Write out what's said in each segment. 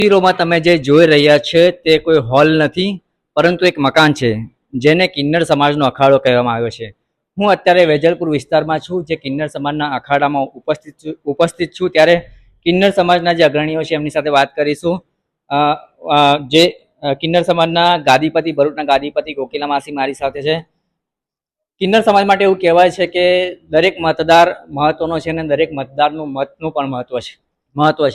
તસવીરોમાં તમે જે જોઈ રહ્યા છે તે કોઈ હોલ નથી, પરંતુ એક મકાન છે જેને કિન્નર સમાજનો અખાડો કહેવામાં આવ્યો છે. હું અત્યારે વેજલપુર વિસ્તારમાં છું, જે કિન્નર સમાજના અખાડામાં ઉપસ્થિત છું. ત્યારે કિન્નર સમાજના જે અગ્રણીઓ છે એમની સાથે વાત કરીશું. જે કિન્નર સમાજના ગાદીપતિ, ભરૂચના ગાદીપતિ ગોકીલા માસી મારી સાથે છે. કિન્નર સમાજ માટે એવું કહેવાય છે કે દરેક મતદાર મહત્વનો છે અને દરેક મતદારનું મતનું પણ મહત્વ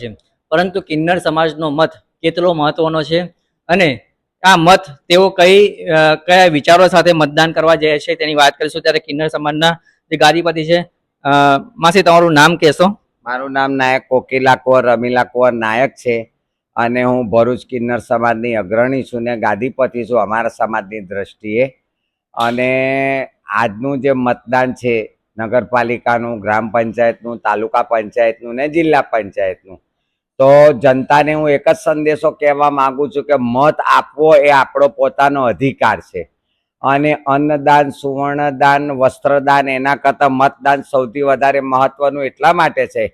છે. પરંતુ કિન્નર સમાજનો મત કેટલો મહત્વનો છે અને આ મત તેઓ કયા વિચારો સાથે મતદાન કરવા જાય છે તેની વાત કરીશું. ત્યારે કિન્નર સમાજના જે ગાદીપતિ છે, માસી તમારું નામ કહેશો? મારું નામ નાયક કોકિલા કુંવર રમીલા કુંવર નાયક છે અને હું ભરૂચ કિન્નર સમાજની અગ્રણી છું ને ગાદીપતિ છું અમારા સમાજની દ્રષ્ટિએ. અને આજનું જે મતદાન છે નગરપાલિકાનું, ગ્રામ પંચાયતનું, તાલુકા પંચાયતનું ને જિલ્લા પંચાયતનું, તો જનતાને હું એક જ સંદેશો કહેવા માંગુ છું કે મત આપવો એ આપણો પોતાનો અધિકાર છે. અને અન્નદાન, સુવર્ણદાન, વસ્ત્રદાન એના કરતાં મતદાન સૌથી વધારે મહત્વનું એટલા માટે છે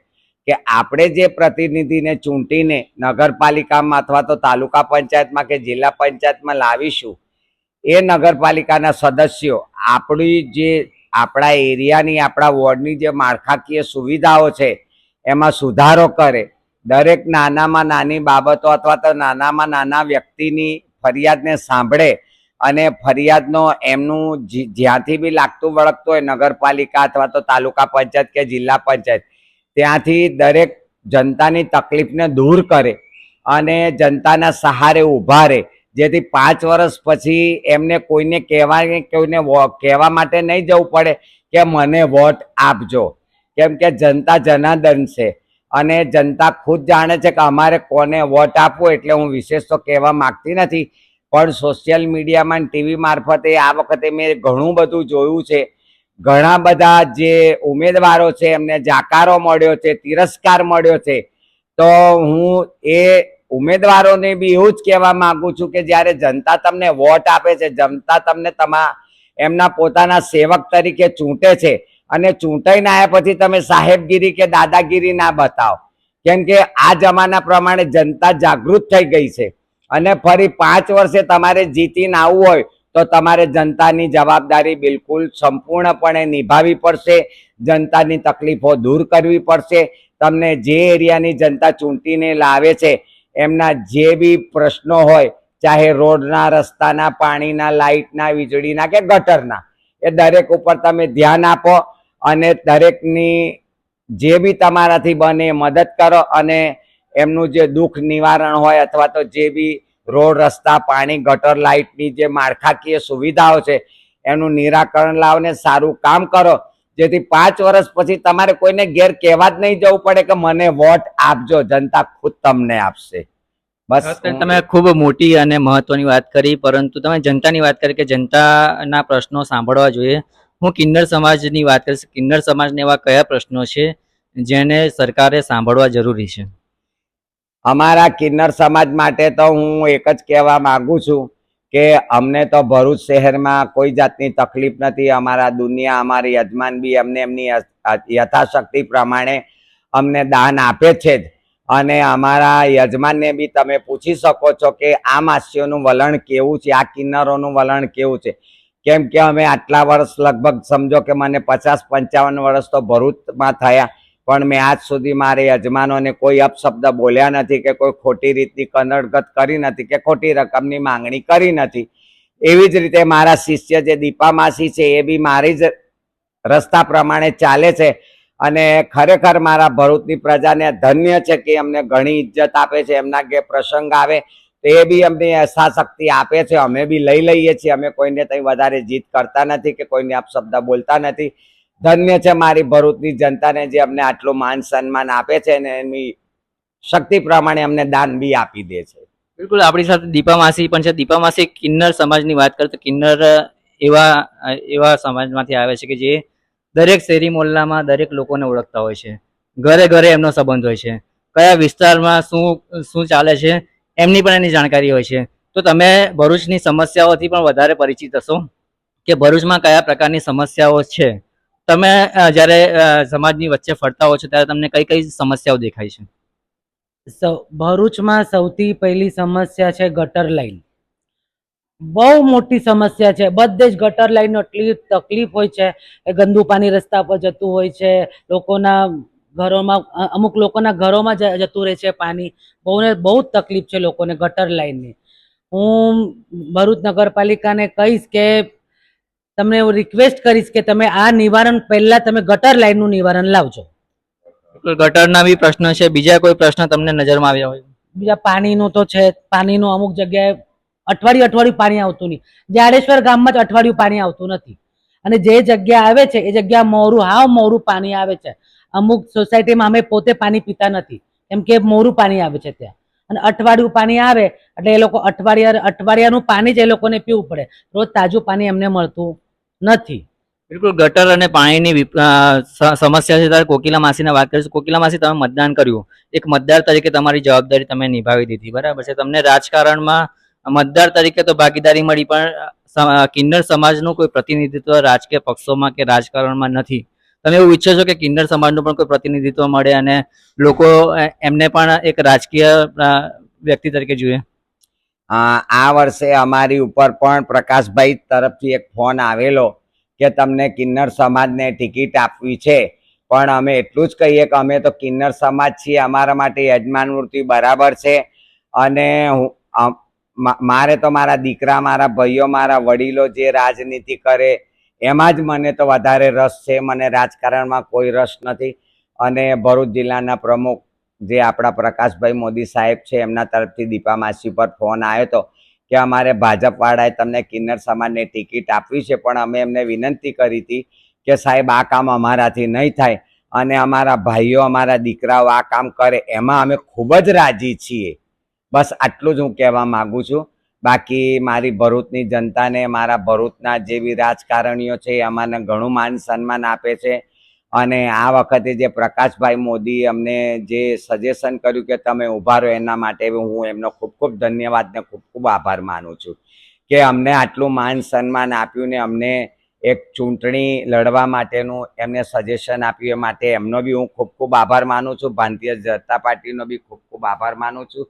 કે આપણે જે પ્રતિનિધિને ચૂંટીને નગરપાલિકામાં અથવા તો તાલુકા પંચાયતમાં કે જિલ્લા પંચાયતમાં લાવીશું, એ નગરપાલિકાના સદસ્યો આપણા એરિયાની, આપણા વોર્ડની જે માળખાકીય સુવિધાઓ છે એમાં સુધારો કરે. દરેક નાનામાં નાની બાબતો અથવા તો નાનામાં નાના વ્યક્તિની ફરિયાદને સાંભળે અને ફરિયાદનો એમનું જ્યાંથી બી લાગતું વળગતું હોય, નગરપાલિકા અથવા તો તાલુકા પંચાયત કે જિલ્લા પંચાયત, ત્યાંથી દરેક જનતાની તકલીફને દૂર કરે અને જનતાના સહારે ઊભા રહે. જેથી 5 વર્ષ પછી એમને કોઈને કહેવા માટે નહીં જવું પડે કે મને વોટ આપજો, કેમ કે જનતા જનાર્દન છે અને જનતા ખુદ જાણે છે કે અમારે કોને વોટ આપવો. એટલે હું વિશેષ તો કહેવા માગતી નથી, પણ સોશિયલ મીડિયામાં, ટીવી મારફતે આ વખતે મેં ઘણું બધું જોયું છે. ઘણા બધા જે ઉમેદવારો છે એમને જાકારો મળ્યો છે, તિરસ્કાર મળ્યો છે. તો હું એ ઉમેદવારોને બી એવું જ કહેવા માંગુ છું કે જ્યારે જનતા તમને વોટ આપે છે, જનતા તમને એમના પોતાના સેવક તરીકે ચૂંટે છે અને ચૂંટાઈને આવ્યા પછી તમે સાહેબગીરી કે દાદાગીરી ના બતાવો, કેમ કે આ જમાના પ્રમાણે જનતા જાગૃત થઈ ગઈ છે અને ફરી 5 વર્ષે તમારે જીતીને આવવું હોય તો તમારે જનતાની જવાબદારી બિલકુલ સંપૂર્ણપણે નિભાવવી પડશે. જનતાની તકલીફો દૂર કરવી પડશે. તમને જે એરિયાની જનતા ચૂંટીને લાવે છે એમના જે બી પ્રશ્નો હોય, ચાહે રોડના, રસ્તાના, પાણીના, લાઇટના, વીજળીના કે ગટરના, એ દરેક ઉપર તમે ધ્યાન આપો અને દરેકની જે બી તમારાથી બને મદદ કરો અને એમનું જે દુઃખ નિવારણ હોય અથવા તો જે બી રોડ, રસ્તા, પાણી, ગટર, લાઇટની જે માળખાકીય સુવિધાઓ છે એનું નિરાકરણ લાવને સારું કામ કરો, જેથી 5 વર્ષ પછી તમારે કોઈને ઘેર કહેવા જ નહીં જવું પડે કે મને વોટ આપજો. જનતા ખુદ તમને આપશે. બસ. તમે ખૂબ મોટી અને મહત્વની વાત કરી, પરંતુ તમે જનતાની વાત કરી કે જનતાના પ્રશ્નો સાંભળવા જોઈએ. હું કિન્નર સમાજની વાત કરીશ. કિન્નર સમાજને એવા કયા પ્રશ્નો છે જેને સરકારે સાંભળવા જરૂરી છે? અમારા કિન્નર સમાજ માટે તો હું એક જ કહેવા માંગુ છું કે અમને તો ભરૂચ શહેરમાં કોઈ જાતની તકલીફ નથી. અમારા દુનિયા, અમારી યજમાન બી અમને એમની યથાશક્તિ પ્રમાણે અમને દાન આપે છે જ. અને અમારા યજમાનને બી તમે પૂછી શકો છો કે આ માસીઓનું વલણ કેવું છે, આ કિન્નરોનું વલણ કેવું છે. કેમ કે અમે આટલા વર્ષ, લગભગ સમજો કે મને 50-55 વર્ષ તો ભરૂચમાં થયા, પણ મેં આજ સુધી મારે યજમાનોને કોઈ અપશબ્દ બોલ્યા નથી કે કોઈ ખોટી રીતની કનડગત કરી નથી કે ખોટી રકમની માંગણી કરી નથી. એવી જ રીતે મારા શિષ્ય જે દીપા માસી છે એ બી મારી જ રસ્તા પ્રમાણે ચાલે છે અને ખરેખર મારા ભરૂચની પ્રજાને ધન્ય છે કે અમને ઘણી ઇજ્જત આપે છે. એમના કે પ્રસંગ આવે તો એ બી અમને યથાશક્તિ આપે છે. અમે બી લઈ લઈએ છીએ. અમે કોઈને કંઈ વધારે જીત કરતા નથી કે કોઈને અપશબ્દ બોલતા નથી. ધન્ય છે મારી ભરૂચની જનતાને જે અમને આટલું માન સન્માન આપે છે અને એની શક્તિ પ્રમાણે અમને દાન બી આપી દે છે. બિલકુલ, આપણી સાથે દીપા માસી પણ છે. દીપા માસી કિન્નર સમાજની વાત કરતો, કિન્નર એવા સમાજમાંથી આવે છે કે જે દરેક શેરી મોહલ્લામાં દરેક લોકોને ઓળખતા હોય છે. ઘરે ઘરે એમનો સંબંધ હોય છે. કયા વિસ્તારમાં શું ચાલે છે એમની પણ એની જાણકારી હોય છે. તો તમે ભરૂચની સમસ્યાઓથી પણ વધારે પરિચિત હશો કે ભરૂચમાં કયા પ્રકારની સમસ્યાઓ છે. તમે જ્યારે સમાજની વચ્ચે ફરતા હો છો ત્યારે તમને કઈ કઈ સમસ્યાઓ દેખાય છે? ભરૂચમાં સૌથી પહેલી સમસ્યા છે ગટર લાઈન. બહુ મોટી સમસ્યા છે. બધે જ ગટર લાઈન એટલી તકલીફ હોય છે. એ ગંદુ પાણી રસ્તા પર જતું હોય છે. લોકોના ઘરોમાં અમુક લોકોના ઘરોમાં જતું રહે છે પાણી. બહુ જ તકલીફ છે લોકોને ગટર લાઈનની. હું ભરૂચ નગરપાલિકાને કહીશ કે તમને એવું રિક્વેસ્ટ કરીશ કે તમે આ નિવારણ પહેલા તમે ગટર લાઈનનું નિવારણ લાવજો. ગટરના બી પ્રશ્ન છે. બીજા કોઈ પ્રશ્ન તમને નજરમાં આવ્યા હોય? બીજા પાણીનું તો છે. પાણીનું અમુક જગ્યાએ અઠવાડિયું પાણી આવતું નહીં. જાડેશ્વર ગામમાં જ અઠવાડિયું પાણી આવતું નથી. અને જે જગ્યા આવે છે એ જગ્યા મોરું પાણી આવે છે. અમુક સોસાયટીમાં અમે પોતે પાણી પીતા નથી કેમ કે મોરું પાણી આવે છે ત્યાં. અને અઠવાડિયું પાણી આવે એટલે એ લોકો અઠવાડિયાનું પાણી જ એ લોકોને પીવું પડે. રોજ તાજું પાણી એમને મળતું નથી. બિલકુલ, ગટર અને પાણીની સમસ્યા છે ત્યારે કોકિલા માસીને વાત કરીશું. કોકિલા માસી, તમે મતદાન કર્યું, એક મતદાર તરીકે તમારી જવાબદારી તમે નિભાવી દીધી, બરાબર છે. તમને રાજકારણમાં મતદાર તરીકે તો ભાગીદારી મળી, પણ કિન્નર સમાજનું કોઈ પ્રતિનિધિત્વ રાજકીય પક્ષોમાં કે રાજકારણમાં નથી. તમે એવું ઈચ્છો છો કે કિન્નર સમાજનું પણ કોઈ પ્રતિનિધિત્વ મળે અને લોકો એમને પણ એક રાજકીય વ્યક્તિ તરીકે જુએ? આ વર્ષે અમારી ઉપર પણ પ્રકાશભાઈ તરફથી એક ફોન આવેલો કે તમને કિન્નર સમાજને ટિકિટ આપવી છે. પણ અમે એટલું જ કહીએ કે અમે તો કિન્નર સમાજ છીએ, અમારા માટે યજમાન મૂર્તિ બરાબર છે. અને મારે તો મારા દીકરા, મારા ભાઈઓ, મારા વડીલો જે રાજનીતિ કરે એમાં જ મને તો વધારે રસ છે. મને રાજકારણમાં કોઈ રસ નથી. અને ભરૂચ જિલ્લાના પ્રમુખ જે આપણા પ્રકાશભાઈ મોદી સાહેબ છે એમના તરફથી દીપા માસી પર ફોન આવ્યો હતો કે અમારે ભાજપવાળાએ તમને કિન્નર સમાજને ટિકિટ આપવી છે. પણ અમે એમને વિનંતી કરી હતી કે સાહેબ આ કામ અમારાથી નહીં થાય અને અમારા ભાઈઓ, અમારા દીકરાઓ આ કામ કરે એમાં અમે ખૂબ જ રાજી છીએ. બસ આટલું જ હું કહેવા માગું છું. બાકી મારી ભરૂચની જનતાને, મારા ભરૂચના જે બી રાજકારણીઓ છે એ અમને ઘણું માન સન્માન આપે છે. અને આ વખતે જે પ્રકાશભાઈ મોદી અમને જે સજેશન કર્યું કે તમે ઊભા રહો, એના માટે હું એમનો ખૂબ ખૂબ ધન્યવાદ ને ખૂબ ખૂબ આભાર માનું છું કે અમને આટલું માન સન્માન આપ્યું ને અમને એક ચૂંટણી લડવા માટેનું એમને સજેશન આપ્યું. એ માટે એમનો બી હું ખૂબ ખૂબ આભાર માનું છું. ભારતીય જનતા પાર્ટીનો બી ખૂબ ખૂબ આભાર માનું છું.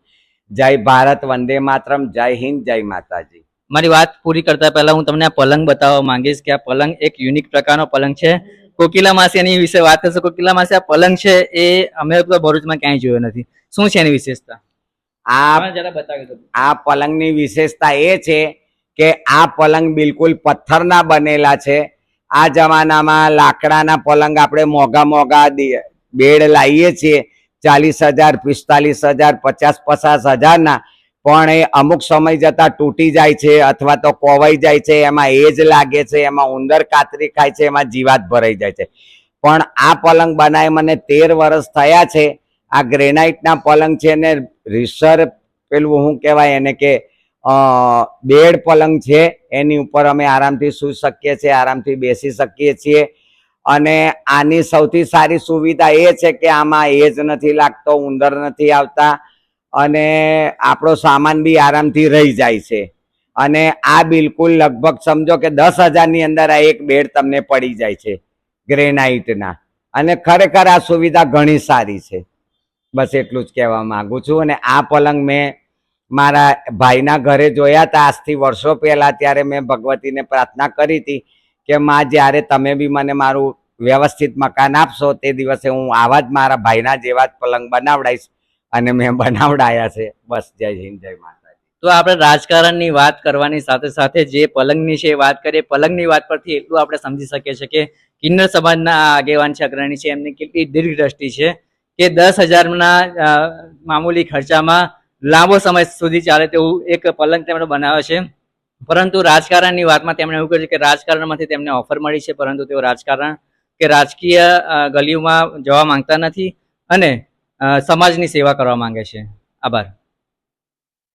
જય ભારત, વંદે માતરમ, જય હિન્દ, જય માતાજી. મારી વાત પૂરી કરતા પહેલા હું તમને આ પલંગ બતાવવા માંગીશ કે આ પલંગ એક યુનિક પ્રકારનો પલંગ છે. કોકિલા માસી એની વિશે વાત કરશો. કોકિલા માસી, આ પલંગ છે એ અમે તો ભરૂચમાં ક્યાંય જોયો નથી. શું છે એની વિશેષતા? જરા બતાવી દો. આ પલંગની વિશેષતા એ છે કે આ પલંગ બિલકુલ પથ્થરના બનેલા છે. આ જમાનામાં લાકડાના પલંગ આપણે મોંઘા બેડ લાવીએ છીએ 40,000, 45,000, 50,000 પણ એ અમુક સમય જતા તૂટી જાય છે અથવા તો કોવાઈ જાય છે. એમાં એજ લાગે છે, એમાં ઉંદર કાતરી ખાય છે, એમાં જીવાત ભરાઈ જાય છે. પણ આ પલંગ બનાવે મને 13 વર્ષ થયા છે. આ ગ્રેનાઇટના પલંગ છે ને રીસર પેલું શું કહેવાય એને કે બેડ પલંગ છે. એની ઉપર અમે આરામથી સૂઈ શકીએ છીએ, આરામથી બેસી શકીએ છીએ. અને આની સૌથી સારી સુવિધા એ છે કે આમાં એજ નથી લાગતો, ઉંદર નથી આવતા અને આપણો સામાન બી આરામથી રહી જાય છે. અને આ બિલકુલ લગભગ સમજો કે 10,000ની અંદર આ એક બેડ તમને પડી જાય છે ગ્રેનાઇટના. અને ખરેખર આ સુવિધા ઘણી સારી છે. બસ એટલું જ કહેવા માંગુ છું. અને આ પલંગ મેં મારા ભાઈના ઘરે જોયા હતા આજથી વર્ષો પહેલા. ત્યારે મેં ભગવતીને પ્રાર્થના કરી હતી કે માં, જ્યારે તમે બી મને મારું વ્યવસ્થિત મકાન આપશો તે દિવસે હું આવા જ મારા ભાઈના જેવા જ પલંગ બનાવડાવીશ. અને મેં બનાવડાયા છે. બસ, જય હિન્દ, જય માતાજી. તો આપણે રાજકારણની વાત કરવાની સાથે સાથે જે પલંગની છે વાત કરીએ. પલંગની વાત પરથી એટલું આપણે સમજી શકીએ છીએ કે કિન્નર સમાજના આગેવાન છે, અગ્રણી છે, એમની કેટલી દીર્ઘ દ્રષ્ટિ છે કે 10,000ના મામૂલી ખર્ચામાં લાંબો સમય સુધી ચાલે તેવું એક પલંગ તેમણે બનાવ્યો છે. પરંતુ રાજકારણની વાતમાં તેમણે એવું કહ્યું છે કે રાજકારણમાંથી તેમને ઓફર મળી છે, પરંતુ તેઓ રાજકારણ કે રાજકીય ગલીઓમાં જવા માંગતા નથી અને સમાજની સેવા કરવા માંગે છે. આભાર.